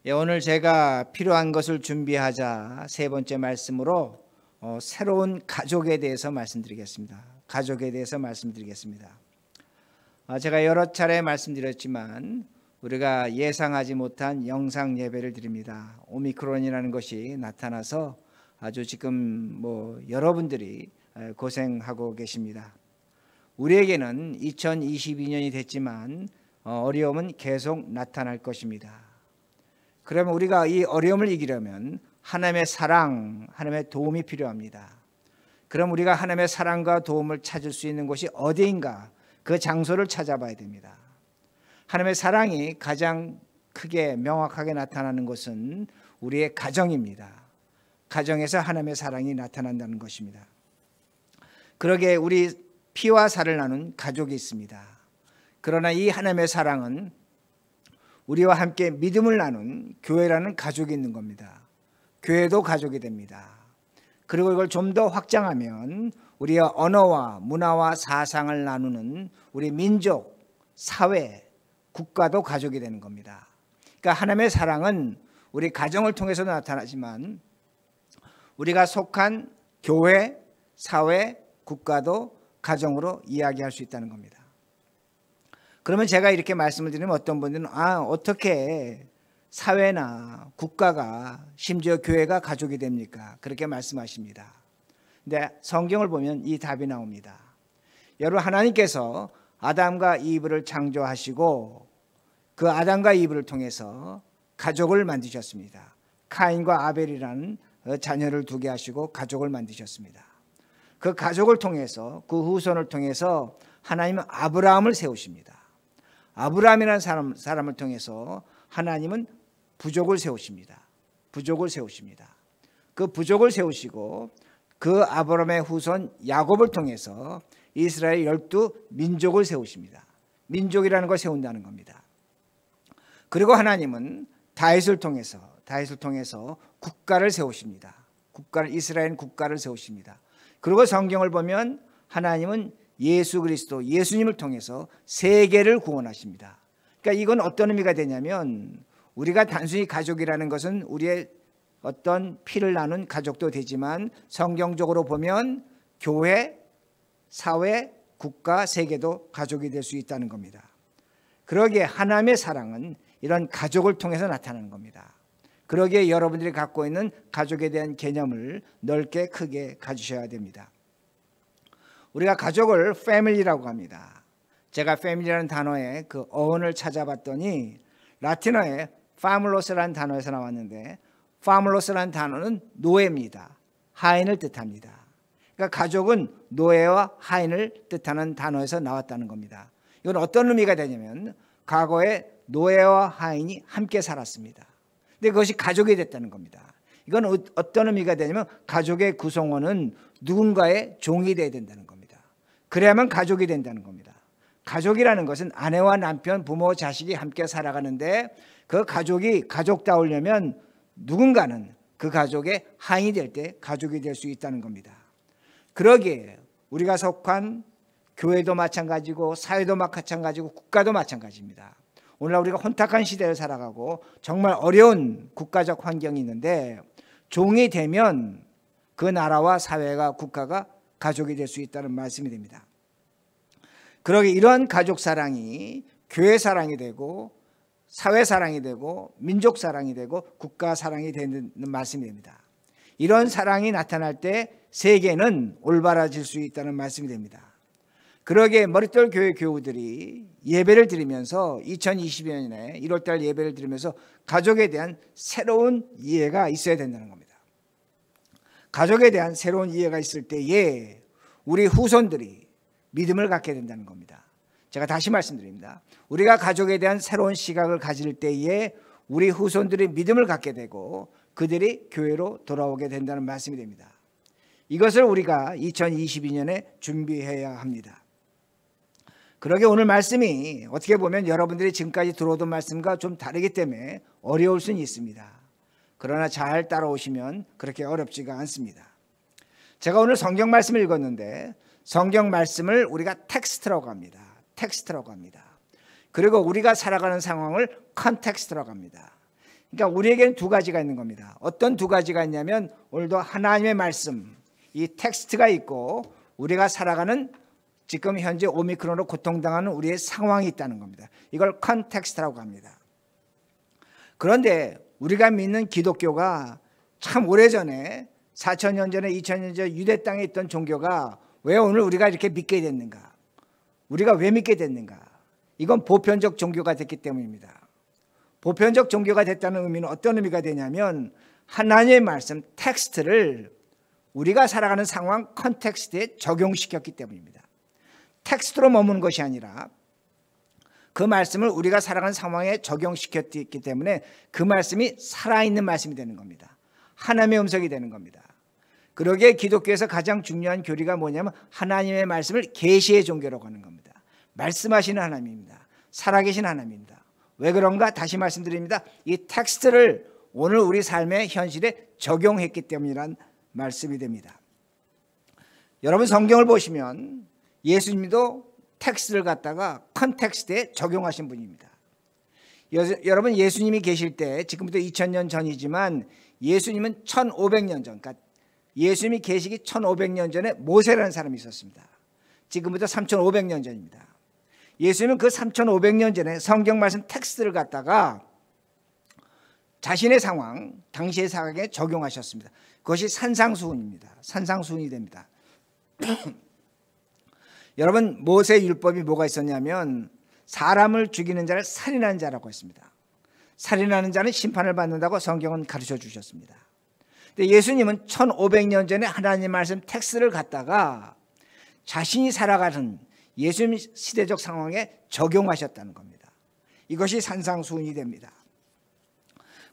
오늘 제가 필요한 것을 준비하자 세 번째 말씀으로 새로운 가족에 대해서 말씀드리겠습니다. 가족에 대해서 말씀드리겠습니다. 제가 여러 차례 말씀드렸지만 우리가 예상하지 못한 영상 예배를 드립니다. 오미크론이라는 것이 나타나서 아주 지금 여러분들이 고생하고 계십니다. 우리에게는 2022년이 됐지만 어려움은 계속 나타날 것입니다. 그러면 우리가 이 어려움을 이기려면 하나님의 사랑, 하나님의 도움이 필요합니다. 그럼 우리가 하나님의 사랑과 도움을 찾을 수 있는 곳이 어디인가? 그 장소를 찾아봐야 됩니다. 하나님의 사랑이 가장 크게 명확하게 나타나는 것은 우리의 가정입니다. 가정에서 하나님의 사랑이 나타난다는 것입니다. 그러기에 우리 피와 살을 나눈 가족이 있습니다. 그러나 이 하나님의 사랑은 우리와 함께 믿음을 나눈 교회라는 가족이 있는 겁니다. 교회도 가족이 됩니다. 그리고 이걸 좀 더 확장하면 우리의 언어와 문화와 사상을 나누는 우리 민족, 사회, 국가도 가족이 되는 겁니다. 그러니까 하나님의 사랑은 우리 가정을 통해서 나타나지만 우리가 속한 교회, 사회, 국가도 가정으로 이야기할 수 있다는 겁니다. 그러면 제가 이렇게 말씀을 드리면 어떤 분들은 어떻게 사회나 국가가 심지어 교회가 가족이 됩니까? 그렇게 말씀하십니다. 근데 성경을 보면 이 답이 나옵니다. 여러분, 하나님께서 아담과 이브를 창조하시고 그 아담과 이브를 통해서 가족을 만드셨습니다. 카인과 아벨이라는 자녀를 두게 하시고 가족을 만드셨습니다. 그 가족을 통해서, 그 후손을 통해서 하나님은 아브라함을 세우십니다. 아브라함이라는 사람을 통해서 하나님은 부족을 세우십니다. 부족을 세우십니다. 그 부족을 세우시고 그 아브라함의 후손 야곱을 통해서 이스라엘 12민족을 세우십니다. 민족이라는 걸 세운다는 겁니다. 그리고 하나님은 다윗을 통해서 국가를 세우십니다. 이스라엘 국가를 세우십니다. 그리고 성경을 보면 하나님은 예수 그리스도, 예수님을 통해서 세계를 구원하십니다. 그러니까 이건 어떤 의미가 되냐면 우리가 단순히 가족이라는 것은 우리의 어떤 피를 나눈 가족도 되지만 성경적으로 보면 교회, 사회, 국가, 세계도 가족이 될 수 있다는 겁니다. 그러기에 하나님의 사랑은 이런 가족을 통해서 나타나는 겁니다. 그러기에 여러분들이 갖고 있는 가족에 대한 개념을 넓게 크게 가지셔야 됩니다. 우리가 가족을 패밀리라고 합니다. 제가 패밀리라는 단어의 그 어원을 찾아봤더니 라틴어의 파물로스라는 단어에서 나왔는데 파물로스라는 단어는 노예입니다. 하인을 뜻합니다. 그러니까 가족은 노예와 하인을 뜻하는 단어에서 나왔다는 겁니다. 이건 어떤 의미가 되냐면 과거에 노예와 하인이 함께 살았습니다. 근데 그것이 가족이 됐다는 겁니다. 이건 어떤 의미가 되냐면 가족의 구성원은 누군가의 종이 되어야 된다는 겁니다. 그래야만 가족이 된다는 겁니다. 가족이라는 것은 아내와 남편, 부모, 자식이 함께 살아가는데 그 가족이 가족다우려면 누군가는 그 가족의 하인이 될 때 가족이 될 수 있다는 겁니다. 그러기에 우리가 속한 교회도 마찬가지고 사회도 마찬가지고 국가도 마찬가지입니다. 오늘날 우리가 혼탁한 시대를 살아가고 정말 어려운 국가적 환경이 있는데 종이 되면 그 나라와 사회가 국가가 가족이 될 수 있다는 말씀이 됩니다. 그러기에 이런 가족 사랑이 교회 사랑이 되고 사회 사랑이 되고 민족 사랑이 되고 국가 사랑이 되는 말씀이 됩니다. 이런 사랑이 나타날 때 세계는 올바라질 수 있다는 말씀이 됩니다. 그러기에 머릿돌 교회 교우들이 예배를 드리면서 2022년에 1월달 예배를 드리면서 가족에 대한 새로운 이해가 있어야 된다는 겁니다. 가족에 대한 새로운 이해가 있을 때에 우리 후손들이 믿음을 갖게 된다는 겁니다. 제가 다시 말씀드립니다. 우리가 가족에 대한 새로운 시각을 가질 때에 우리 후손들이 믿음을 갖게 되고 그들이 교회로 돌아오게 된다는 말씀이 됩니다. 이것을 우리가 2022년에 준비해야 합니다. 그러게 오늘 말씀이 어떻게 보면 여러분들이 지금까지 들어오던 말씀과 좀 다르기 때문에 어려울 수는 있습니다. 그러나 잘 따라오시면 그렇게 어렵지가 않습니다. 제가 오늘 성경 말씀을 읽었는데 성경 말씀을 우리가 텍스트라고 합니다. 텍스트라고 합니다. 그리고 우리가 살아가는 상황을 컨텍스트라고 합니다. 그러니까 우리에게는 두 가지가 있는 겁니다. 어떤 두 가지가 있냐면 오늘도 하나님의 말씀, 이 텍스트가 있고 우리가 살아가는 지금 현재 오미크론으로 고통당하는 우리의 상황이 있다는 겁니다. 이걸 컨텍스트라고 합니다. 그런데 우리가 믿는 기독교가 참 오래전에 4,000년 전에 2,000년 전에 유대 땅에 있던 종교가 왜 오늘 우리가 이렇게 믿게 됐는가? 우리가 왜 믿게 됐는가? 이건 보편적 종교가 됐기 때문입니다. 보편적 종교가 됐다는 의미는 어떤 의미가 되냐면 하나님의 말씀 텍스트를 우리가 살아가는 상황 컨텍스트에 적용시켰기 때문입니다. 텍스트로 머무는 것이 아니라 그 말씀을 우리가 살아가는 상황에 적용시켰기 때문에 그 말씀이 살아있는 말씀이 되는 겁니다. 하나님의 음성이 되는 겁니다. 그러기에 기독교에서 가장 중요한 교리가 뭐냐면 하나님의 말씀을 계시의 종교라고 하는 겁니다. 말씀하시는 하나님입니다. 살아계신 하나님입니다. 왜 그런가? 다시 말씀드립니다. 이 텍스트를 오늘 우리 삶의 현실에 적용했기 때문이란 말씀이 됩니다. 여러분 성경을 보시면 예수님도 텍스트를 갖다가 컨텍스트에 적용하신 분입니다. 여러분 예수님이 계실 때 지금부터 2000년 전이지만 예수님은 1500년 전, 그러니까 예수님이 계시기 1500년 전에 모세라는 사람이 있었습니다. 지금부터 3500년 전입니다. 예수님은 그 3500년 전에 성경 말씀 텍스트를 갖다가 자신의 상황, 당시의 상황에 적용하셨습니다. 그것이 산상수훈입니다. 산상수훈이 됩니다. 여러분 모세 율법이 뭐가 있었냐면 사람을 죽이는 자를 살인하는 자라고 했습니다. 살인하는 자는 심판을 받는다고 성경은 가르쳐 주셨습니다. 근데 예수님은 1500년 전에 하나님 말씀 텍스트를 갖다가 자신이 살아가는 예수님 시대적 상황에 적용하셨다는 겁니다. 이것이 산상수훈이 됩니다.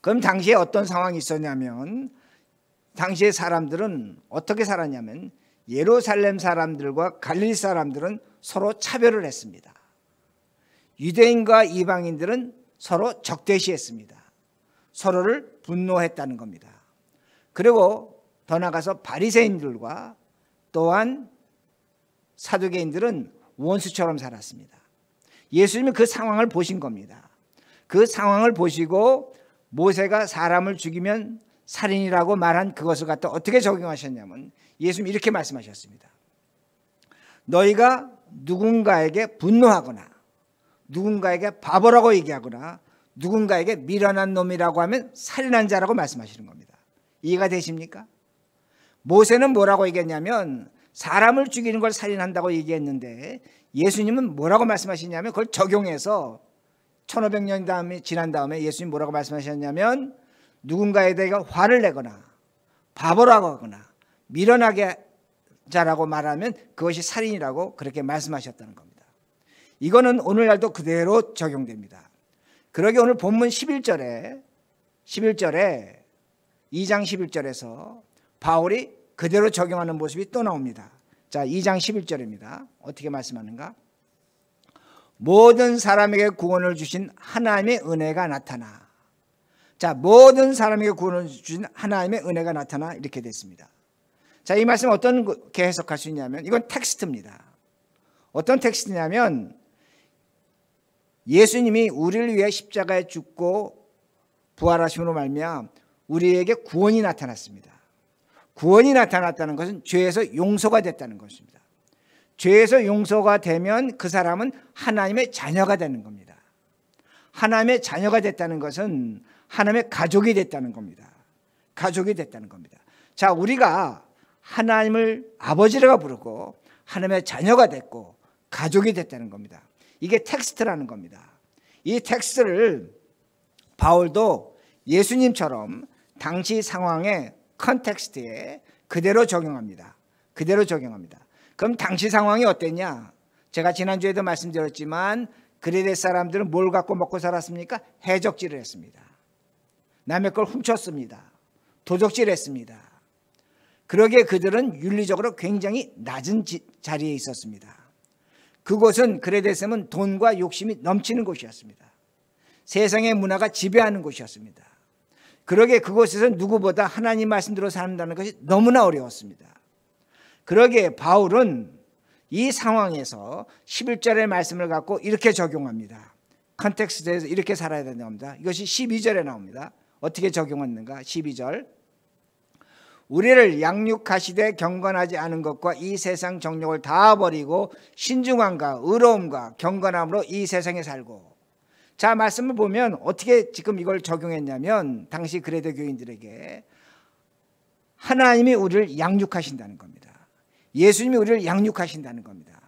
그럼 당시에 어떤 상황이 있었냐면 당시의 사람들은 어떻게 살았냐면 예루살렘 사람들과 갈릴리 사람들은 서로 차별을 했습니다. 유대인과 이방인들은 서로 적대시했습니다. 서로를 분노했다는 겁니다. 그리고 더 나아가서 바리새인들과 또한 사두개인들은 원수처럼 살았습니다. 예수님은 그 상황을 보신 겁니다. 그 상황을 보시고 모세가 사람을 죽이면 살인이라고 말한 그것을 갖다 어떻게 적용하셨냐면 예수님이 이렇게 말씀하셨습니다. 너희가 누군가에게 분노하거나 누군가에게 바보라고 얘기하거나 누군가에게 미련한 놈이라고 하면 살인한 자라고 말씀하시는 겁니다. 이해가 되십니까? 모세는 뭐라고 얘기했냐면 사람을 죽이는 걸 살인한다고 얘기했는데 예수님은 뭐라고 말씀하시냐면 그걸 적용해서 1500년 다음에 지난 다음에 예수님 뭐라고 말씀하셨냐면 누군가에 대해 화를 내거나 바보라고 하거나 미련하게 자라고 말하면 그것이 살인이라고 그렇게 말씀하셨다는 겁니다. 이거는 오늘날도 그대로 적용됩니다. 그러게 오늘 본문 11절에 2장 11절에서 바울이 그대로 적용하는 모습이 또 나옵니다. 자, 2장 11절입니다. 어떻게 말씀하는가? 모든 사람에게 구원을 주신 하나님의 은혜가 나타나. 자, 모든 사람에게 구원을 주신 하나님의 은혜가 나타나 이렇게 됐습니다. 자, 이 말씀 어떻게 해석할 수 있냐면 이건 텍스트입니다. 어떤 텍스트냐면 예수님이 우리를 위해 십자가에 죽고 부활하심으로 말미암아 우리에게 구원이 나타났습니다. 구원이 나타났다는 것은 죄에서 용서가 됐다는 것입니다. 죄에서 용서가 되면 그 사람은 하나님의 자녀가 되는 겁니다. 하나님의 자녀가 됐다는 것은 하나님의 가족이 됐다는 겁니다. 가족이 됐다는 겁니다. 자, 우리가 하나님을 아버지라고 부르고 하나님의 자녀가 됐고 가족이 됐다는 겁니다. 이게 텍스트라는 겁니다. 이 텍스트를 바울도 예수님처럼 당시 상황의 컨텍스트에 그대로 적용합니다. 그대로 적용합니다. 그럼 당시 상황이 어땠냐? 제가 지난주에도 말씀드렸지만 그레데 사람들은 뭘 갖고 먹고 살았습니까? 해적질을 했습니다. 남의 걸 훔쳤습니다. 도적질을 했습니다. 그러기에 그들은 윤리적으로 굉장히 낮은 자리에 있었습니다. 그곳은 그레데섬은 돈과 욕심이 넘치는 곳이었습니다. 세상의 문화가 지배하는 곳이었습니다. 그러기에 그곳에서 누구보다 하나님 말씀대로 산다는 것이 너무나 어려웠습니다. 그러기에 바울은 이 상황에서 11절의 말씀을 갖고 이렇게 적용합니다. 컨텍스트에서 이렇게 살아야 된답니다. 이것이 12절에 나옵니다. 어떻게 적용했는가? 12절. 우리를 양육하시되 경건하지 않은 것과 이 세상 정욕을 다 버리고 신중함과 의로움과 경건함으로 이 세상에 살고. 자, 말씀을 보면 어떻게 지금 이걸 적용했냐면 당시 그레데 교인들에게 하나님이 우리를 양육하신다는 겁니다. 예수님이 우리를 양육하신다는 겁니다.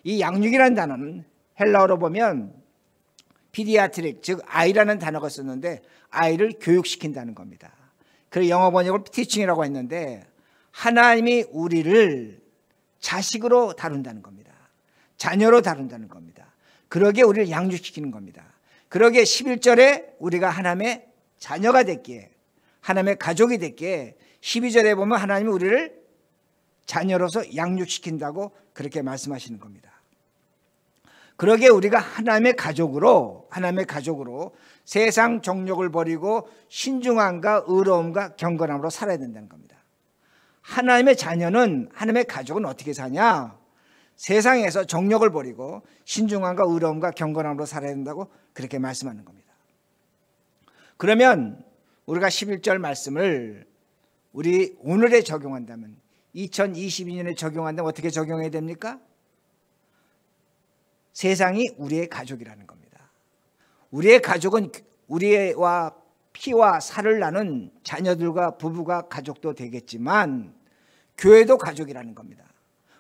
이 양육이라는 단어는 헬라어로 보면 피디아트릭, 즉 아이라는 단어가 썼는데 아이를 교육시킨다는 겁니다. 그래서 영어 번역을 티칭이라고 했는데 하나님이 우리를 자식으로 다룬다는 겁니다. 자녀로 다룬다는 겁니다. 그러기에 우리를 양육시키는 겁니다. 그러기에 11절에 우리가 하나님의 자녀가 됐기에, 하나님의 가족이 됐기에 12절에 보면 하나님이 우리를 자녀로서 양육시킨다고 그렇게 말씀하시는 겁니다. 그러기에 우리가 하나님의 가족으로 세상 정욕을 버리고 신중함과 의로움과 경건함으로 살아야 된다는 겁니다. 하나님의 자녀는, 하나님의 가족은 어떻게 사냐? 세상에서 정욕을 버리고 신중함과 의로움과 경건함으로 살아야 된다고 그렇게 말씀하는 겁니다. 그러면 우리가 11절 말씀을 우리 오늘에 적용한다면, 2022년에 적용한다면 어떻게 적용해야 됩니까? 세상이 우리의 가족이라는 겁니다. 우리의 가족은 우리와 피와 살을 나눈 자녀들과 부부가 가족도 되겠지만 교회도 가족이라는 겁니다.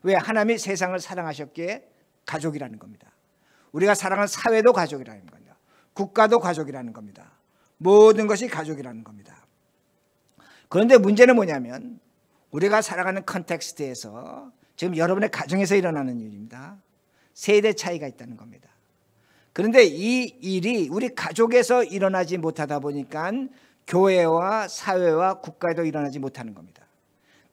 왜? 하나님이 세상을 사랑하셨기에 가족이라는 겁니다. 우리가 사랑하는 사회도 가족이라는 겁니다. 국가도 가족이라는 겁니다. 모든 것이 가족이라는 겁니다. 그런데 문제는 뭐냐면 우리가 살아가는 컨텍스트에서 지금 여러분의 가정에서 일어나는 일입니다. 세대 차이가 있다는 겁니다. 그런데 이 일이 우리 가족에서 일어나지 못하다 보니까 교회와 사회와 국가에도 일어나지 못하는 겁니다.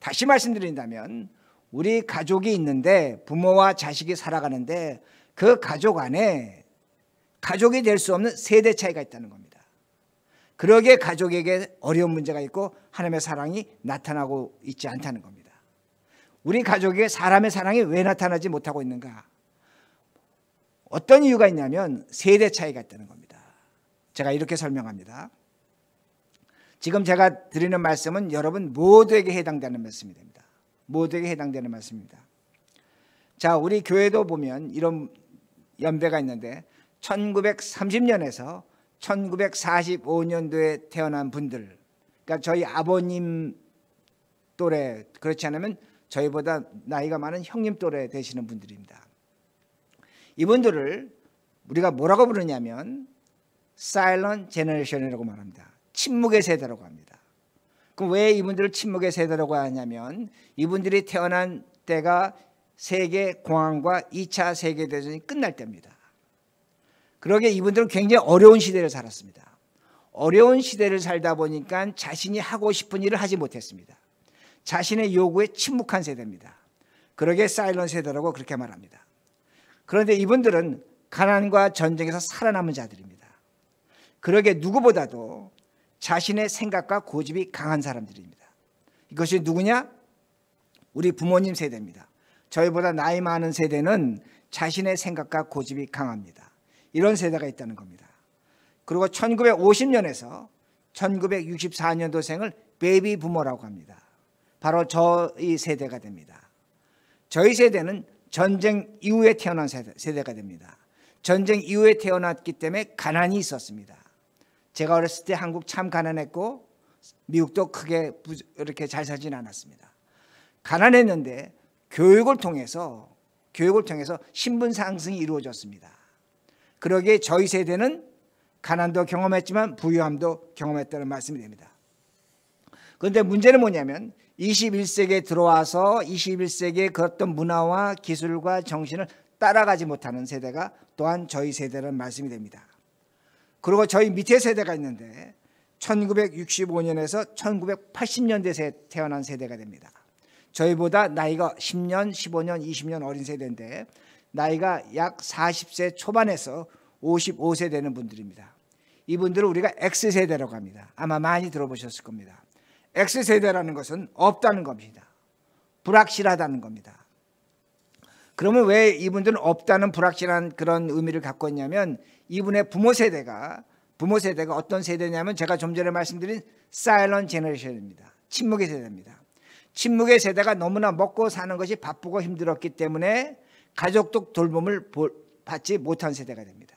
다시 말씀드린다면 우리 가족이 있는데 부모와 자식이 살아가는데 그 가족 안에 가족이 될 수 없는 세대 차이가 있다는 겁니다. 그러기에 가족에게 어려운 문제가 있고 하나님의 사랑이 나타나고 있지 않다는 겁니다. 우리 가족에게 사람의 사랑이 왜 나타나지 못하고 있는가? 어떤 이유가 있냐면 세대 차이가 있다는 겁니다. 제가 이렇게 설명합니다. 지금 제가 드리는 말씀은 여러분 모두에게 해당되는 말씀이 됩니다. 모두에게 해당되는 말씀입니다. 자, 우리 교회도 보면 이런 연배가 있는데 1930년에서 1945년도에 태어난 분들, 그러니까 저희 아버님 또래, 그렇지 않으면 저희보다 나이가 많은 형님 또래 되시는 분들입니다. 이분들을 우리가 뭐라고 부르냐면 Silent Generation이라고 말합니다. 침묵의 세대라고 합니다. 그럼 왜 이분들을 침묵의 세대라고 하냐면 이분들이 태어난 때가 세계 공황과 2차 세계대전이 끝날 때입니다. 그러기에 이분들은 굉장히 어려운 시대를 살았습니다. 어려운 시대를 살다 보니까 자신이 하고 싶은 일을 하지 못했습니다. 자신의 요구에 침묵한 세대입니다. 그러기에 사일런트 세대라고 그렇게 말합니다. 그런데 이분들은 가난과 전쟁에서 살아남은 자들입니다. 그러기에 누구보다도 자신의 생각과 고집이 강한 사람들입니다. 이것이 누구냐? 우리 부모님 세대입니다. 저희보다 나이 많은 세대는 자신의 생각과 고집이 강합니다. 이런 세대가 있다는 겁니다. 그리고 1950년에서 1964년도생을 베이비 부모라고 합니다. 바로 저희 세대가 됩니다. 저희 세대는 전쟁 이후에 태어난 세대가 됩니다. 전쟁 이후에 태어났기 때문에 가난이 있었습니다. 제가 어렸을 때 한국 참 가난했고 미국도 크게 이렇게 잘 살지는 않았습니다. 가난했는데 교육을 통해서 신분 상승이 이루어졌습니다. 그러기에 저희 세대는 가난도 경험했지만 부유함도 경험했다는 말씀이 됩니다. 그런데 문제는 뭐냐면 21세기에 들어와서 21세기의 그 어떤 문화와 기술과 정신을 따라가지 못하는 세대가 또한 저희 세대라는 말씀이 됩니다. 그리고 저희 밑에 세대가 있는데 1965년에서 1980년대에 태어난 세대가 됩니다. 저희보다 나이가 10년, 15년, 20년 어린 세대인데 나이가 약 40세 초반에서 55세 되는 분들입니다. 이분들을 우리가 X세대라고 합니다. 아마 많이 들어보셨을 겁니다. X세대라는 것은 없다는 겁니다. 불확실하다는 겁니다. 그러면 왜 이분들은 없다는 불확실한 그런 의미를 갖고 있냐면 이분의 부모 세대가 부모 세대가 어떤 세대냐면 제가 좀 전에 말씀드린 사일런트 제너레이션입니다. 침묵의 세대입니다. 침묵의 세대가 너무나 먹고 사는 것이 바쁘고 힘들었기 때문에 가족도 돌봄을 받지 못한 세대가 됩니다.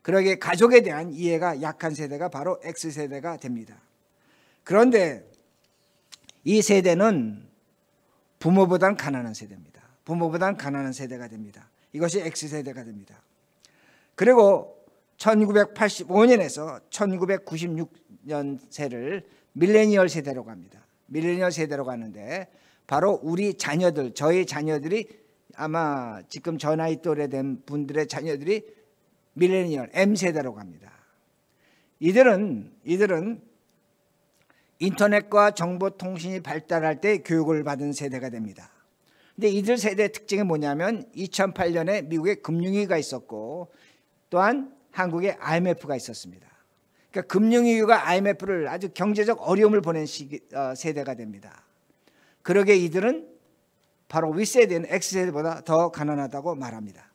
그러기에 가족에 대한 이해가 약한 세대가 바로 X세대가 됩니다. 그런데 이 세대는 부모보다는 가난한 세대입니다. 부모보다는 가난한 세대가 됩니다. 이것이 X세대가 됩니다. 그리고 1985년에서 1996년세를 밀레니얼 세대로 갑니다. 밀레니얼 세대로 가는데 바로 우리 자녀들, 저희 자녀들이 아마 지금 저 나이 또래 된 분들의 자녀들이 밀레니얼 M세대로 갑니다. 이들은 인터넷과 정보통신이 발달할 때 교육을 받은 세대가 됩니다. 근데 이들 세대의 특징이 뭐냐면 2008년에 미국에 금융위기가 있었고 또한 한국에 IMF가 있었습니다. 그러니까 금융위기가 IMF를 아주 경제적 어려움을 보낸 세대가 됩니다. 그러기에 이들은 바로 윗세대는 X세대보다 더 가난하다고 말합니다.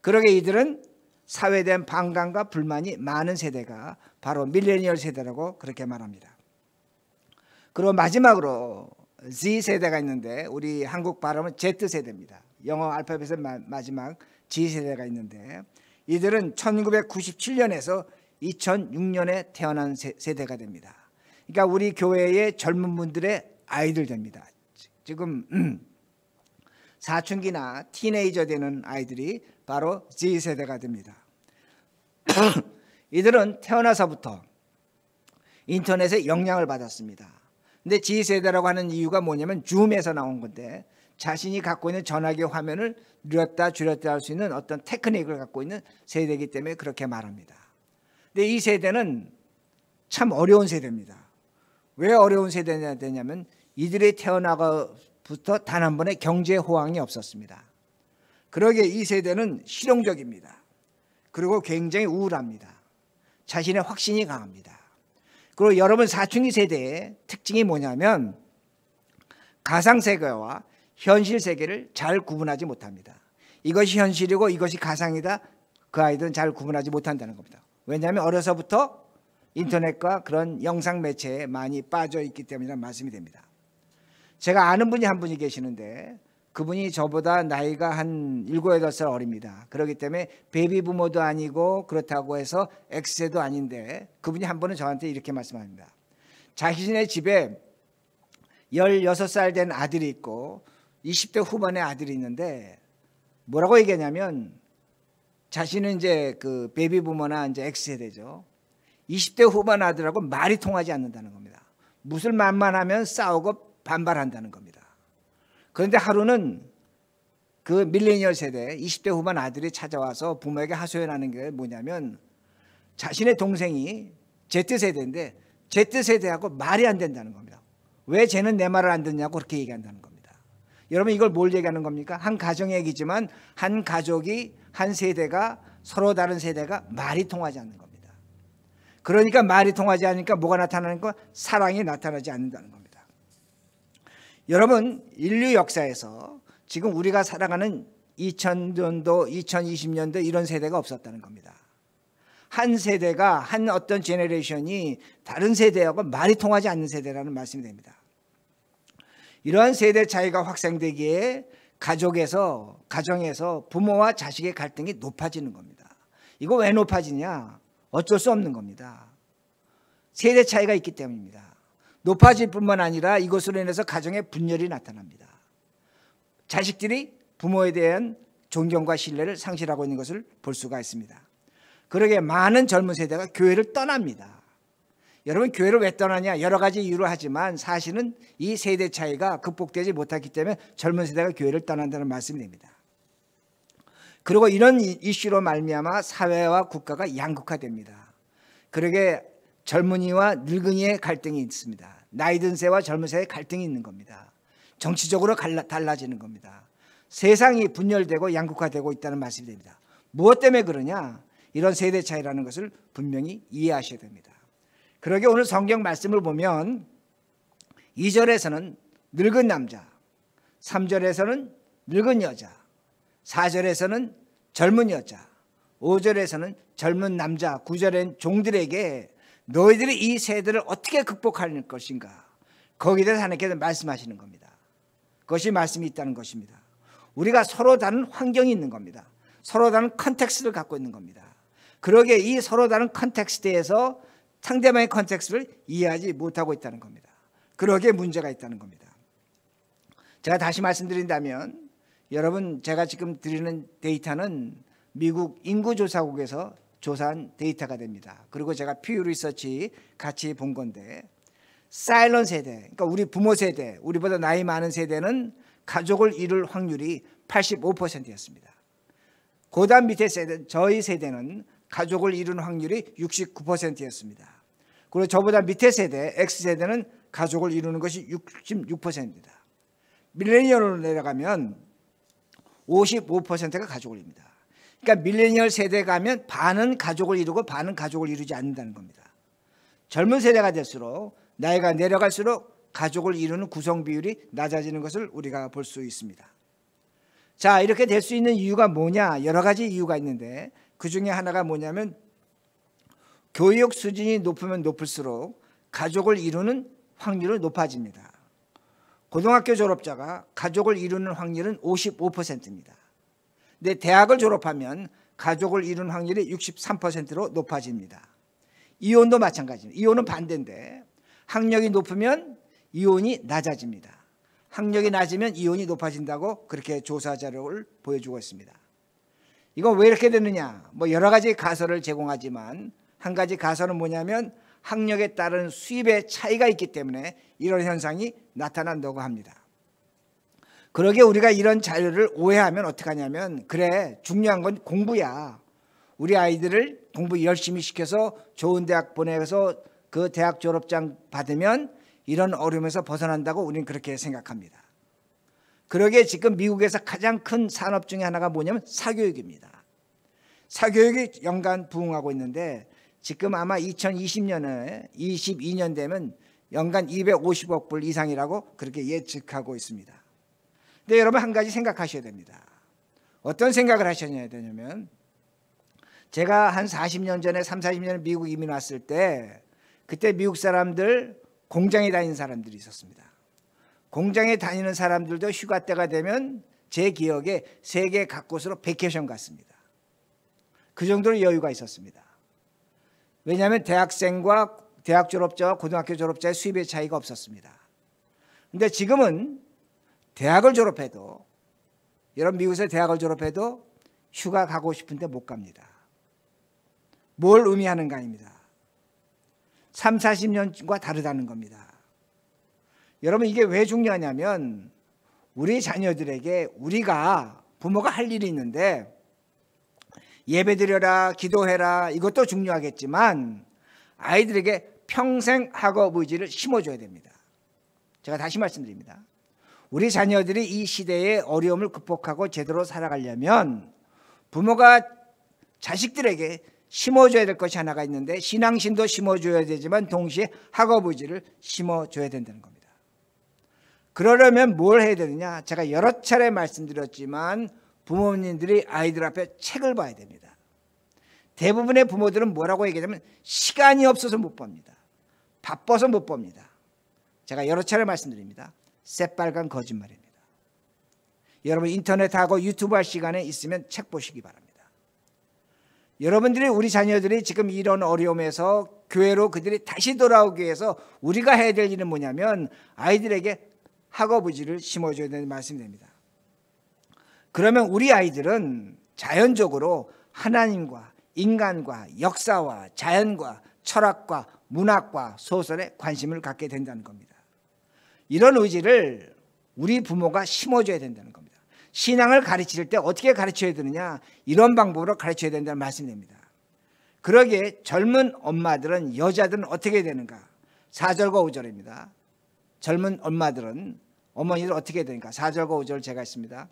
그러기에 이들은 사회에 대한 반감과 불만이 많은 세대가 바로 밀레니얼 세대라고 그렇게 말합니다. 그리고 마지막으로 Z세대가 있는데 우리 한국 발음은 Z세대입니다. 영어 알파벳의 마지막 G세대가 있는데 이들은 1997년에서 2006년에 태어난 세대가 됩니다. 그러니까 우리 교회의 젊은 분들의 아이들 됩니다. 지금 사춘기나 티네이저 되는 아이들이 바로 Z세대가 됩니다. 이들은 태어나서부터 인터넷에 영향을 받았습니다. 근데 G세대라고 하는 이유가 뭐냐면 줌에서 나온 건데 자신이 갖고 있는 전화기 화면을 늘렸다 줄였다 할 수 있는 어떤 테크닉을 갖고 있는 세대이기 때문에 그렇게 말합니다. 근데 이 세대는 참 어려운 세대입니다. 왜 어려운 세대냐 되냐면 이들이 태어나고부터 단 한 번의 경제 호황이 없었습니다. 그러기에 이 세대는 실용적입니다. 그리고 굉장히 우울합니다. 자신의 확신이 강합니다. 그리고 여러분 사춘기 세대의 특징이 뭐냐면 가상세계와 현실 세계를 잘 구분하지 못합니다. 이것이 현실이고 이것이 가상이다. 그 아이들은 잘 구분하지 못한다는 겁니다. 왜냐하면 어려서부터 인터넷과 그런 영상 매체에 많이 빠져 있기 때문이라는 말씀이 됩니다. 제가 아는 분이 한 분이 계시는데 그분이 저보다 나이가 한 7, 8살 어립니다. 그렇기 때문에 베이비 부모도 아니고 그렇다고 해서 X세도 아닌데 그분이 한 번은 저한테 이렇게 말씀합니다. 자신의 집에 16살 된 아들이 있고 20대 후반의 아들이 있는데 뭐라고 얘기하냐면 자신은 이제 그 베이비 부모나 이제 X세대죠. 20대 후반 아들하고 말이 통하지 않는다는 겁니다. 무슨 말만 하면 싸우고 반발한다는 겁니다. 그런데 하루는 그 밀레니얼 세대 20대 후반 아들이 찾아와서 부모에게 하소연하는 게 뭐냐면 자신의 동생이 Z세대인데 Z세대하고 말이 안 된다는 겁니다. 왜 쟤는 내 말을 안 듣냐고 그렇게 얘기한다는 겁니다. 여러분 이걸 뭘 얘기하는 겁니까? 한 가정의 얘기지만 한 가족이 한 세대가 서로 다른 세대가 말이 통하지 않는 겁니다. 그러니까 말이 통하지 않으니까 뭐가 나타나는 거? 사랑이 나타나지 않는다는 겁니다. 여러분 인류 역사에서 지금 우리가 살아가는 2000년도 2020년도 이런 세대가 없었다는 겁니다. 한 세대가 한 어떤 제너레이션이 다른 세대하고 말이 통하지 않는 세대라는 말씀이 됩니다. 이러한 세대 차이가 확산되기에 가정에서 부모와 자식의 갈등이 높아지는 겁니다. 이거 왜 높아지냐? 어쩔 수 없는 겁니다. 세대 차이가 있기 때문입니다. 높아질 뿐만 아니라 이것으로 인해서 가정의 분열이 나타납니다. 자식들이 부모에 대한 존경과 신뢰를 상실하고 있는 것을 볼 수가 있습니다. 그러기에 많은 젊은 세대가 교회를 떠납니다. 여러분 교회를 왜 떠나냐? 여러 가지 이유로 하지만 사실은 이 세대 차이가 극복되지 못했기 때문에 젊은 세대가 교회를 떠난다는 말씀이 됩니다. 그리고 이런 이슈로 말미암아 사회와 국가가 양극화됩니다. 그러기에 젊은이와 늙은이의 갈등이 있습니다. 나이 든 세와 젊은 세의 갈등이 있는 겁니다. 정치적으로 달라지는 겁니다. 세상이 분열되고 양극화되고 있다는 말씀이 됩니다. 무엇 때문에 그러냐? 이런 세대 차이라는 것을 분명히 이해하셔야 됩니다. 그러기에 오늘 성경 말씀을 보면 2절에서는 늙은 남자, 3절에서는 늙은 여자, 4절에서는 젊은 여자, 5절에서는 젊은 남자, 9절엔 종들에게 너희들이 이 세대를 어떻게 극복할 것인가, 거기에 대해서 하나님께서 말씀하시는 겁니다. 그것이 말씀이 있다는 것입니다. 우리가 서로 다른 환경이 있는 겁니다. 서로 다른 컨텍스트를 갖고 있는 겁니다. 그러기에 이 서로 다른 컨텍스트에서 상대방의 컨텍스트를 이해하지 못하고 있다는 겁니다. 그러기에 문제가 있다는 겁니다. 제가 다시 말씀드린다면, 여러분, 제가 지금 드리는 데이터는 미국 인구조사국에서 조사한 데이터가 됩니다. 그리고 제가 퓨 리서치 같이 본 건데, 사일런 세대, 그러니까 우리 부모 세대, 우리보다 나이 많은 세대는 가족을 이룰 확률이 85%였습니다. 그다음 밑에 세대, 저희 세대는 가족을 이루는 확률이 69%였습니다. 그리고 저보다 밑에 세대, X세대는 가족을 이루는 것이 66%입니다. 밀레니얼로 내려가면 55%가 가족을 이룹니다. 그러니까 밀레니얼 세대 가면 반은 가족을 이루고 반은 가족을 이루지 않는다는 겁니다. 젊은 세대가 될수록, 나이가 내려갈수록 가족을 이루는 구성 비율이 낮아지는 것을 우리가 볼 수 있습니다. 자, 이렇게 될 수 있는 이유가 뭐냐? 여러 가지 이유가 있는데, 그 중에 하나가 뭐냐면, 교육 수준이 높으면 높을수록 가족을 이루는 확률은 높아집니다. 고등학교 졸업자가 가족을 이루는 확률은 55%입니다. 근데 대학을 졸업하면 가족을 이루는 확률이 63%로 높아집니다. 이혼도 마찬가지입니다. 이혼은 반대인데, 학력이 높으면 이혼이 낮아집니다. 학력이 낮으면 이혼이 높아진다고 그렇게 조사 자료를 보여주고 있습니다. 이건 왜 이렇게 되느냐? 뭐 여러 가지 가설을 제공하지만, 한 가지 가설은 뭐냐면 학력에 따른 수입의 차이가 있기 때문에 이런 현상이 나타난다고 합니다. 그러게 우리가 이런 자료를 오해하면 어떡하냐면, 그래, 중요한 건 공부야. 우리 아이들을 공부 열심히 시켜서 좋은 대학 보내서 그 대학 졸업장 받으면 이런 어려움에서 벗어난다고 우리는 그렇게 생각합니다. 그러기에 지금 미국에서 가장 큰 산업 중에 하나가 뭐냐면 사교육입니다. 사교육이 연간 부흥하고 있는데, 지금 아마 2020년에 22년 되면 연간 250억 불 이상이라고 그렇게 예측하고 있습니다. 근데 여러분, 한 가지 생각하셔야 됩니다. 어떤 생각을 하셔야 되냐면, 제가 한 40년 전에 30, 40년 미국 이민 왔을 때, 그때 미국 사람들 공장에 다니는 사람들이 있었습니다. 공장에 다니는 사람들도 휴가 때가 되면 제 기억에 세계 각곳으로 베케이션 갔습니다. 그 정도로 여유가 있었습니다. 왜냐하면 대학생과 대학 졸업자와 고등학교 졸업자의 수입의 차이가 없었습니다. 그런데 지금은 대학을 졸업해도, 여러분, 미국에서 대학을 졸업해도 휴가 가고 싶은데 못 갑니다. 뭘 의미하는가 아닙니다. 3, 40년과 다르다는 겁니다. 여러분, 이게 왜 중요하냐면, 우리 자녀들에게 우리가 부모가 할 일이 있는데, 예배드려라, 기도해라, 이것도 중요하겠지만 아이들에게 평생 학업 의지를 심어줘야 됩니다. 제가 다시 말씀드립니다. 우리 자녀들이 이 시대의 어려움을 극복하고 제대로 살아가려면 부모가 자식들에게 심어줘야 될 것이 하나가 있는데, 신앙심도 심어줘야 되지만 동시에 학업 의지를 심어줘야 된다는 겁니다. 그러려면 뭘 해야 되느냐? 제가 여러 차례 말씀드렸지만 부모님들이 아이들 앞에 책을 봐야 됩니다. 대부분의 부모들은 뭐라고 얘기하냐면 시간이 없어서 못 봅니다. 바빠서 못 봅니다. 제가 여러 차례 말씀드립니다. 새빨간 거짓말입니다. 여러분, 인터넷하고 유튜브 할 시간에 있으면 책 보시기 바랍니다. 여러분들이, 우리 자녀들이 지금 이런 어려움에서 교회로 그들이 다시 돌아오기 위해서 우리가 해야 될 일은 뭐냐면 아이들에게 학업 의지를 심어줘야 되는 말씀이 됩니다. 그러면 우리 아이들은 자연적으로 하나님과 인간과 역사와 자연과 철학과 문학과 소설에 관심을 갖게 된다는 겁니다. 이런 의지를 우리 부모가 심어줘야 된다는 겁니다. 신앙을 가르칠 때 어떻게 가르쳐야 되느냐, 이런 방법으로 가르쳐야 된다는 말씀입니다. 그러기에 젊은 엄마들은, 여자들은 어떻게 되는가? 4절과 5절입니다. 젊은 엄마들은, 어머니들 어떻게 되는가? 4절과 5절 제가 있습니다.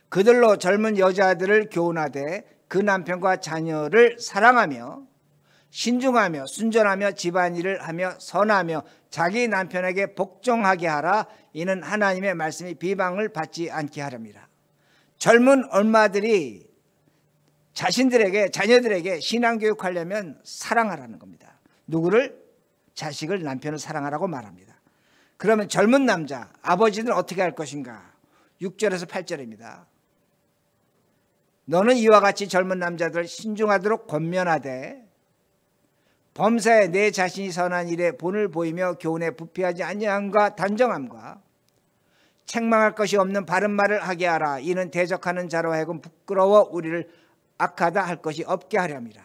그들로 젊은 여자들을 교훈하되 그 남편과 자녀를 사랑하며 신중하며 순전하며 집안일을 하며 선하며 자기 남편에게 복종하게 하라. 이는 하나님의 말씀이 비방을 받지 않게 하렵니다. 젊은 엄마들이 자신들에게, 자녀들에게 신앙교육하려면 사랑하라는 겁니다. 누구를? 자식을, 남편을 사랑하라고 말합니다. 그러면 젊은 남자, 아버지는 어떻게 할 것인가? 6절에서 8절입니다. 너는 이와 같이 젊은 남자들 신중하도록 권면하되 범사에 내 자신이 선한 일에 본을 보이며 교훈에 부패하지 아니함과 단정함과 책망할 것이 없는 바른 말을 하게 하라. 이는 대적하는 자로 하여금 부끄러워 우리를 악하다 할 것이 없게 하렵니다.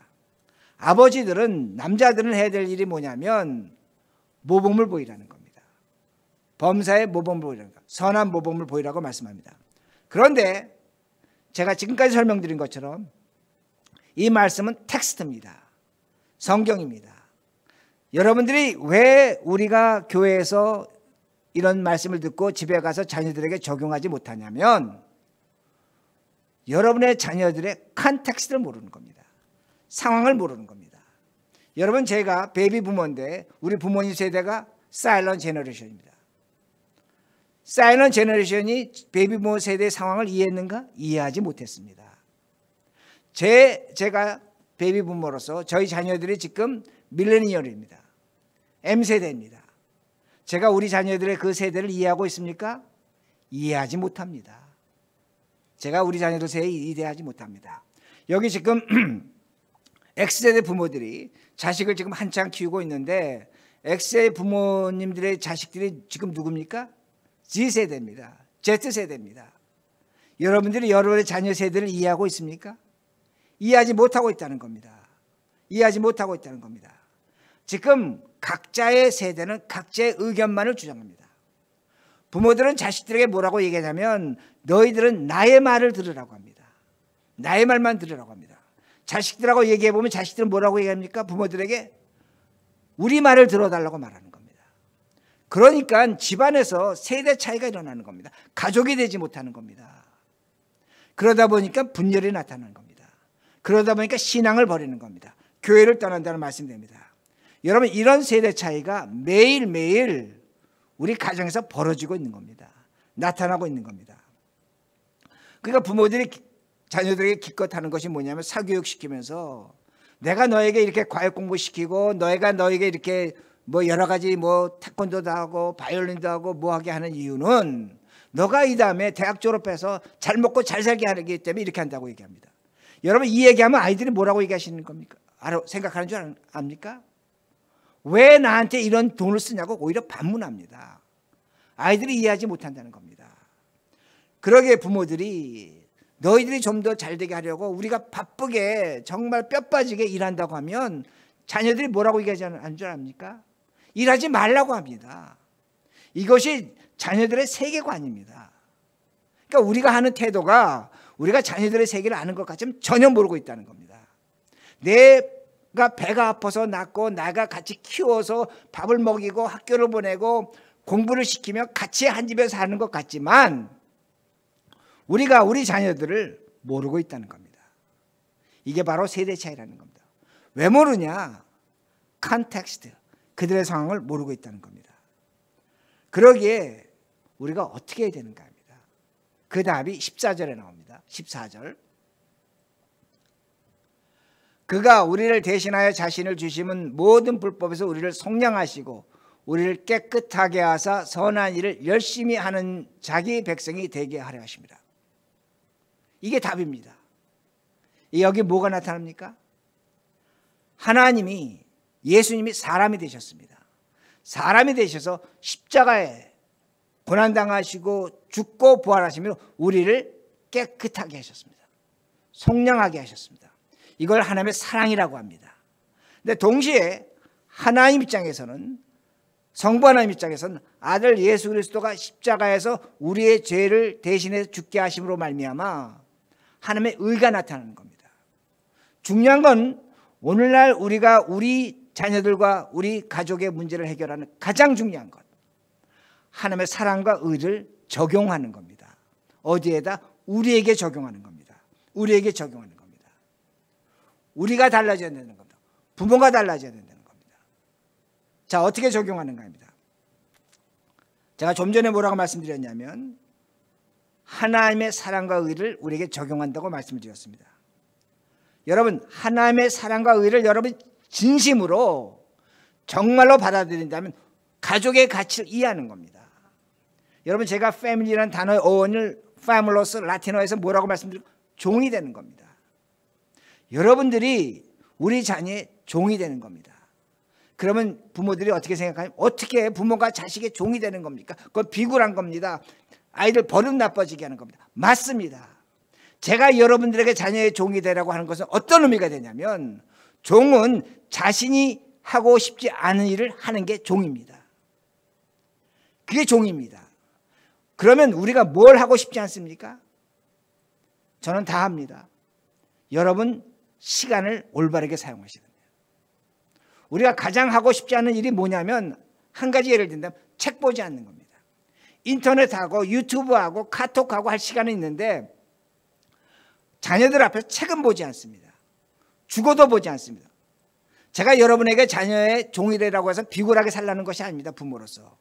아버지들은, 남자들은 해야 될 일이 뭐냐면 모범을 보이라는 겁니다. 범사에 모범을 보이라는 것, 선한 모범을 보이라고 말씀합니다. 그런데 제가 지금까지 설명드린 것처럼 이 말씀은 텍스트입니다. 성경입니다. 여러분들이 왜 우리가 교회에서 이런 말씀을 듣고 집에 가서 자녀들에게 적용하지 못하냐면 여러분의 자녀들의 컨텍스트를 모르는 겁니다. 상황을 모르는 겁니다. 여러분, 제가 베이비 부모인데 우리 부모님 세대가 사일런트 제너레이션입니다. 사일런트 제너레이션이 베이비 부모 세대의 상황을 이해했는가? 이해하지 못했습니다. 제가 베이비 부모로서 저희 자녀들이 지금 밀레니얼입니다. M세대입니다. 제가 우리 자녀들의 그 세대를 이해하고 있습니까? 이해하지 못합니다. 제가 우리 자녀들 세대에 이해하지 못합니다. 여기 지금 X세대 부모들이 자식을 지금 한창 키우고 있는데 X세대 부모님들의 자식들이 지금 누굽니까? Z세대입니다. Z세대입니다. 여러분들이 여러분의 자녀 세대를 이해하고 있습니까? 이해하지 못하고 있다는 겁니다. 이해하지 못하고 있다는 겁니다. 지금 각자의 세대는 각자의 의견만을 주장합니다. 부모들은 자식들에게 뭐라고 얘기하냐면 너희들은 나의 말을 들으라고 합니다. 나의 말만 들으라고 합니다. 자식들하고 얘기해보면 자식들은 뭐라고 얘기합니까? 부모들에게 우리 말을 들어달라고 말하는 겁니다. 그러니까 집안에서 세대 차이가 일어나는 겁니다. 가족이 되지 못하는 겁니다. 그러다 보니까 분열이 나타나는 겁니다. 그러다 보니까 신앙을 버리는 겁니다. 교회를 떠난다는 말씀입니다. 여러분, 이런 세대 차이가 매일매일 우리 가정에서 벌어지고 있는 겁니다. 나타나고 있는 겁니다. 그러니까 부모들이 자녀들에게 기껏 하는 것이 뭐냐면 사교육시키면서 내가 너에게 이렇게 과학 공부시키고 너희가 너에게 이렇게 뭐 여러 가지 뭐 태권도도 하고 바이올린도 하고 뭐 하게 하는 이유는 너가 이 다음에 대학 졸업해서 잘 먹고 잘 살게 하기 때문에 이렇게 한다고 얘기합니다. 여러분, 이 얘기하면 아이들이 뭐라고 얘기하시는 겁니까? 생각하는 줄 압니까? 왜 나한테 이런 돈을 쓰냐고 오히려 반문합니다. 아이들이 이해하지 못한다는 겁니다. 그러기에 부모들이 너희들이 좀 더 잘되게 하려고 우리가 바쁘게 정말 뼈 빠지게 일한다고 하면 자녀들이 뭐라고 얘기하는 줄 압니까? 일하지 말라고 합니다. 이것이 자녀들의 세계관입니다. 그러니까 우리가 하는 태도가 우리가 자녀들의 세계를 아는 것 같지만 전혀 모르고 있다는 겁니다. 내가 배가 아파서 낳고 나가 같이 키워서 밥을 먹이고 학교를 보내고 공부를 시키며 같이 한 집에서 사는 것 같지만 우리가 우리 자녀들을 모르고 있다는 겁니다. 이게 바로 세대 차이라는 겁니다. 왜 모르냐? 컨텍스트, 그들의 상황을 모르고 있다는 겁니다. 그러기에 우리가 어떻게 해야 되는가 합니다. 그 답이 14절에 나옵니다. 14절. 그가 우리를 대신하여 자신을 주심은 모든 불법에서 우리를 속량하시고 우리를 깨끗하게 하사 선한 일을 열심히 하는 자기 백성이 되게 하려 하십니다. 이게 답입니다. 여기 뭐가 나타납니까? 하나님이, 예수님이 사람이 되셨습니다. 사람이 되셔서 십자가에 고난당하시고 죽고 부활하시며 우리를 깨끗하게 하셨습니다. 속량하게 하셨습니다. 이걸 하나님의 사랑이라고 합니다. 근데 동시에 하나님 입장에서는, 성부 하나님 입장에서는 아들 예수 그리스도가 십자가에서 우리의 죄를 대신해 죽게 하심으로 말미암아 하나님의 의가 나타나는 겁니다. 중요한 건 오늘날 우리가 우리 자녀들과 우리 가족의 문제를 해결하는 가장 중요한 것, 하나님의 사랑과 의를 적용하는 겁니다. 어디에다? 우리에게 적용하는 겁니다. 우리에게 적용하는 겁니다. 우리가 달라져야 되는 겁니다. 부모가 달라져야 된다는 겁니다. 자, 어떻게 적용하는가입니다. 제가 좀 전에 뭐라고 말씀드렸냐면 하나님의 사랑과 의를 우리에게 적용한다고 말씀을 드렸습니다. 여러분 하나님의 사랑과 의를 여러분 진심으로 정말로 받아들인다면 가족의 가치를 이해하는 겁니다. 여러분 제가 패밀리라는 단어의 어원을 파밀로스 라틴어에서 뭐라고 말씀드리고 종이 되는 겁니다. 여러분들이 우리 자녀의 종이 되는 겁니다. 그러면 부모들이 어떻게 생각하냐면 어떻게 부모가 자식의 종이 되는 겁니까? 그건 비굴한 겁니다. 아이들 버릇 나빠지게 하는 겁니다. 맞습니다. 제가 여러분들에게 자녀의 종이 되라고 하는 것은 어떤 의미가 되냐면 종은 자신이 하고 싶지 않은 일을 하는 게 종입니다. 그게 종입니다. 그러면 우리가 뭘 하고 싶지 않습니까? 저는 다 합니다. 여러분 시간을 올바르게 사용하셔야 됩니다. 우리가 가장 하고 싶지 않은 일이 뭐냐면 한 가지 예를 든다면 책 보지 않는 겁니다. 인터넷하고 유튜브하고 카톡하고 할 시간은 있는데 자녀들 앞에서 책은 보지 않습니다. 죽어도 보지 않습니다. 제가 여러분에게 자녀의 종이라고 해서 비굴하게 살라는 것이 아닙니다. 부모로서.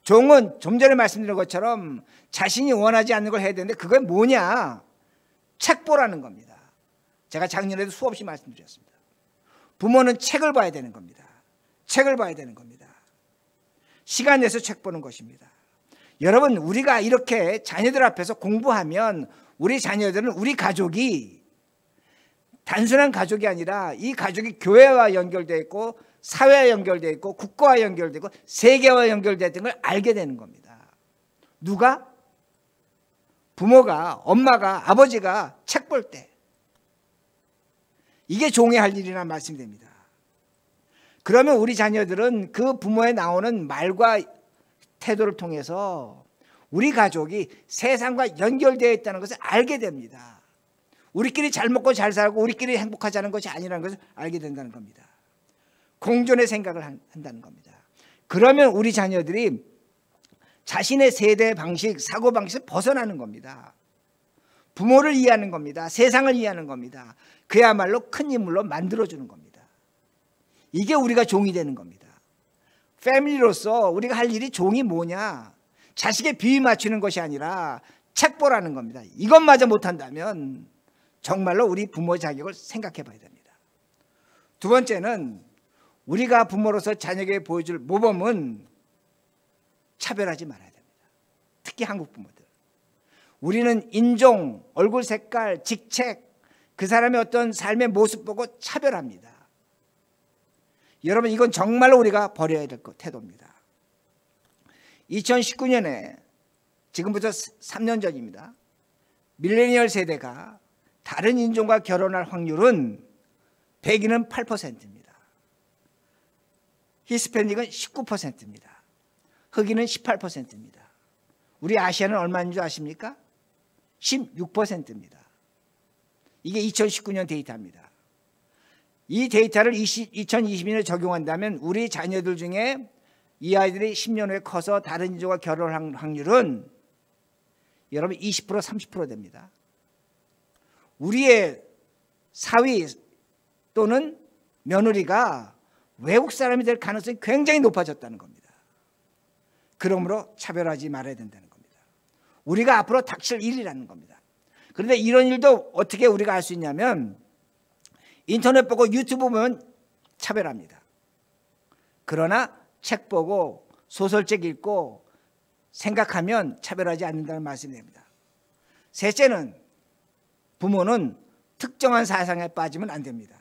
종은 좀 전에 말씀드린 것처럼 자신이 원하지 않는 걸 해야 되는데 그게 뭐냐? 책 보라는 겁니다. 제가 작년에도 수없이 말씀드렸습니다. 부모는 책을 봐야 되는 겁니다. 책을 봐야 되는 겁니다. 시간 내서 책 보는 것입니다. 여러분 우리가 이렇게 자녀들 앞에서 공부하면 우리 자녀들은 우리 가족이 단순한 가족이 아니라 이 가족이 교회와 연결되어 있고 사회와 연결되어 있고 국가와 연결되고 세계와 연결되어 있는 걸 알게 되는 겁니다. 누가? 부모가, 엄마가, 아버지가 책 볼 때. 이게 종이 할 일이란 말씀이 됩니다. 그러면 우리 자녀들은 그 부모에 나오는 말과 태도를 통해서 우리 가족이 세상과 연결되어 있다는 것을 알게 됩니다. 우리끼리 잘 먹고 잘 살고 우리끼리 행복하자는 것이 아니라는 것을 알게 된다는 겁니다. 공존의 생각을 한다는 겁니다. 그러면 우리 자녀들이 자신의 세대 방식, 사고 방식에서 벗어나는 겁니다. 부모를 이해하는 겁니다. 세상을 이해하는 겁니다. 그야말로 큰 인물로 만들어주는 겁니다. 이게 우리가 종이 되는 겁니다. 패밀리로서 우리가 할 일이 종이 뭐냐? 자식의 비위 맞추는 것이 아니라 책 보라는 겁니다. 이것마저 못한다면 정말로 우리 부모의 자격을 생각해 봐야 됩니다. 두 번째는 우리가 부모로서 자녀에게 보여줄 모범은 차별하지 말아야 됩니다. 특히 한국 부모들. 우리는 인종, 얼굴 색깔, 직책, 그 사람의 어떤 삶의 모습 보고 차별합니다. 여러분 이건 정말로 우리가 버려야 될 태도입니다. 2019년에 지금부터 3년 전입니다. 밀레니얼 세대가 다른 인종과 결혼할 확률은 백인은 8%입니다. 히스패닉은 19%입니다. 흑인은 18%입니다. 우리 아시아는 얼마인 줄 아십니까? 16%입니다. 이게 2019년 데이터입니다. 이 데이터를 2022년에 적용한다면 우리 자녀들 중에 이 아이들이 10년 후에 커서 다른 인종과 결혼할 확률은 여러분 20% 30% 됩니다. 우리의 사위 또는 며느리가 외국 사람이 될 가능성이 굉장히 높아졌다는 겁니다. 그러므로 차별하지 말아야 된다는 겁니다. 우리가 앞으로 닥칠 일이라는 겁니다. 그런데 이런 일도 어떻게 우리가 알 수 있냐면 인터넷 보고 유튜브 보면 차별합니다. 그러나 책 보고 소설책 읽고 생각하면 차별하지 않는다는 말씀이 됩니다. 셋째는 부모는 특정한 사상에 빠지면 안 됩니다.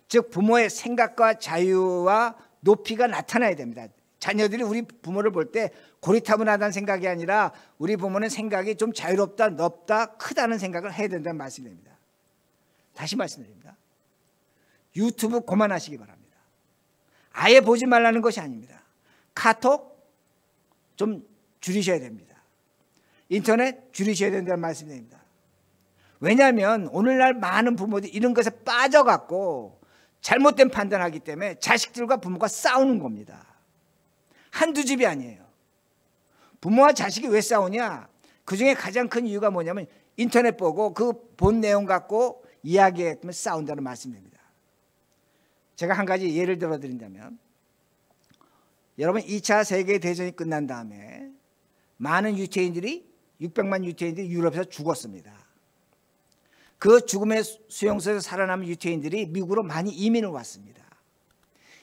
즉 부모의 생각과 자유와 높이가 나타나야 됩니다. 자녀들이 우리 부모를 볼 때 고리타분하다는 생각이 아니라 우리 부모는 생각이 좀 자유롭다, 넓다, 크다는 생각을 해야 된다는 말씀입니다. 다시 말씀드립니다. 유튜브 그만하시기 바랍니다. 아예 보지 말라는 것이 아닙니다. 카톡 좀 줄이셔야 됩니다. 인터넷 줄이셔야 된다는 말씀입니다. 왜냐하면 오늘날 많은 부모들이 이런 것에 빠져갖고 잘못된 판단하기 때문에 자식들과 부모가 싸우는 겁니다. 한두 집이 아니에요. 부모와 자식이 왜 싸우냐? 그중에 가장 큰 이유가 뭐냐면 인터넷 보고 그 본 내용 갖고 이야기했으면 싸운다는 말씀입니다. 제가 한 가지 예를 들어 드린다면 여러분 2차 세계대전이 끝난 다음에 많은 유태인들이 600만 유태인들이 유럽에서 죽었습니다. 그 죽음의 수용소에서 살아남은 유태인들이 미국으로 많이 이민을 왔습니다.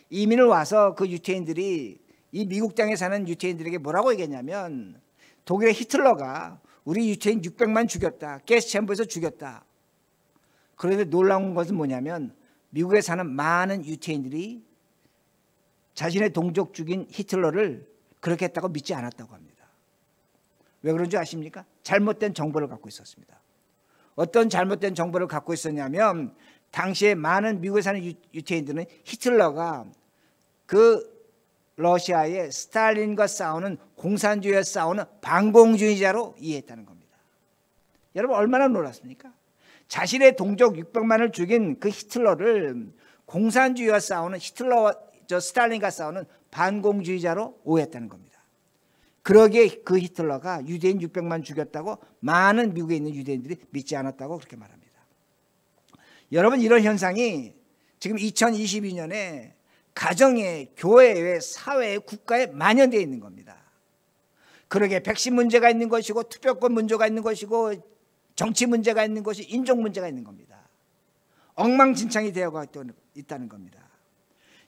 이민을 와서 그 유태인들이 이 미국 땅에 사는 유태인들에게 뭐라고 얘기했냐면 독일의 히틀러가 우리 유태인 600만 죽였다. 가스챔버에서 죽였다. 그런데 놀라운 것은 뭐냐면 미국에 사는 많은 유태인들이 자신의 동족 죽인 히틀러를 그렇게 했다고 믿지 않았다고 합니다. 왜 그런 줄 아십니까? 잘못된 정보를 갖고 있었습니다. 어떤 잘못된 정보를 갖고 있었냐면 당시에 많은 미국에 사는 유태인들은 히틀러가 그 러시아의 스탈린과 싸우는 공산주의와 싸우는 반공주의자로 이해했다는 겁니다. 여러분 얼마나 놀랐습니까? 자신의 동족 600만을 죽인 그 히틀러를 공산주의와 싸우는 스탈린과 싸우는 반공주의자로 오해했다는 겁니다. 그러기에 그 히틀러가 유대인 600만 죽였다고 많은 미국에 있는 유대인들이 믿지 않았다고 그렇게 말합니다. 여러분 이런 현상이 지금 2022년에 가정에, 교회에, 사회에, 국가에 만연되어 있는 겁니다. 그러게 백신 문제가 있는 것이고 투표권 문제가 있는 것이고 정치 문제가 있는 것이 인종 문제가 있는 겁니다. 엉망진창이 되어가 있다는 겁니다.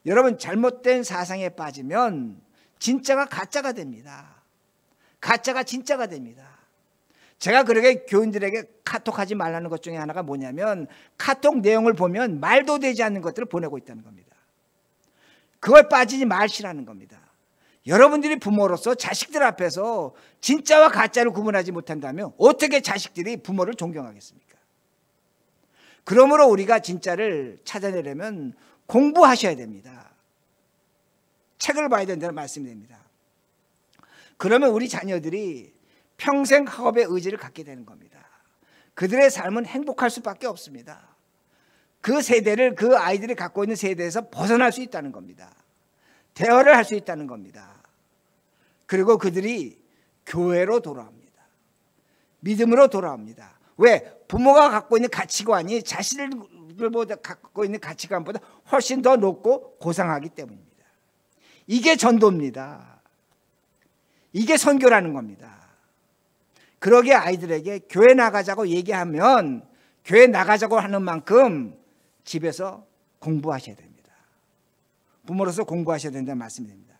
여러분 잘못된 사상에 빠지면 진짜가 가짜가 됩니다. 가짜가 진짜가 됩니다. 제가 그렇게 교인들에게 카톡하지 말라는 것 중에 하나가 뭐냐면 카톡 내용을 보면 말도 되지 않는 것들을 보내고 있다는 겁니다. 그걸 빠지지 마시라는 겁니다. 여러분들이 부모로서 자식들 앞에서 진짜와 가짜를 구분하지 못한다면 어떻게 자식들이 부모를 존경하겠습니까? 그러므로 우리가 진짜를 찾아내려면 공부하셔야 됩니다. 책을 봐야 된다는 말씀이 됩니다. 그러면 우리 자녀들이 평생 학업의 의지를 갖게 되는 겁니다. 그들의 삶은 행복할 수밖에 없습니다. 그 세대를 그 아이들이 갖고 있는 세대에서 벗어날 수 있다는 겁니다. 대화를 할 수 있다는 겁니다. 그리고 그들이 교회로 돌아옵니다. 믿음으로 돌아옵니다. 왜? 부모가 갖고 있는 가치관이 자신들보다 갖고 있는 가치관보다 훨씬 더 높고 고상하기 때문입니다. 이게 전도입니다. 이게 선교라는 겁니다. 그러기에 아이들에게 교회 나가자고 얘기하면 교회 나가자고 하는 만큼 집에서 공부하셔야 됩니다. 부모로서 공부하셔야 된다는 말씀이 됩니다.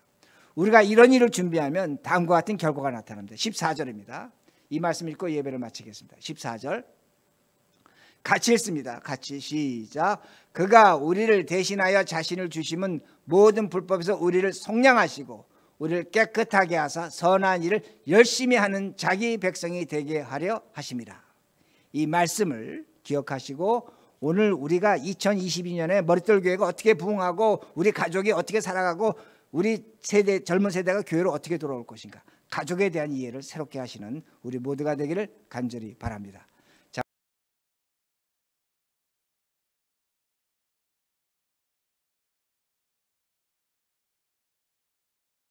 우리가 이런 일을 준비하면 다음과 같은 결과가 나타납니다. 14절입니다. 이 말씀 읽고 예배를 마치겠습니다. 14절 같이 읽습니다. 같이 시작. 그가 우리를 대신하여 자신을 주심은 모든 불법에서 우리를 속량하시고 우리를 깨끗하게 하사 선한 일을 열심히 하는 자기 백성이 되게 하려 하심이라. 이 말씀을 기억하시고 오늘 우리가 2022년에 머릿돌 교회가 어떻게 부흥하고 우리 가족이 어떻게 살아가고 우리 세대, 젊은 세대가 교회로 어떻게 돌아올 것인가, 가족에 대한 이해를 새롭게 하시는 우리 모두가 되기를 간절히 바랍니다.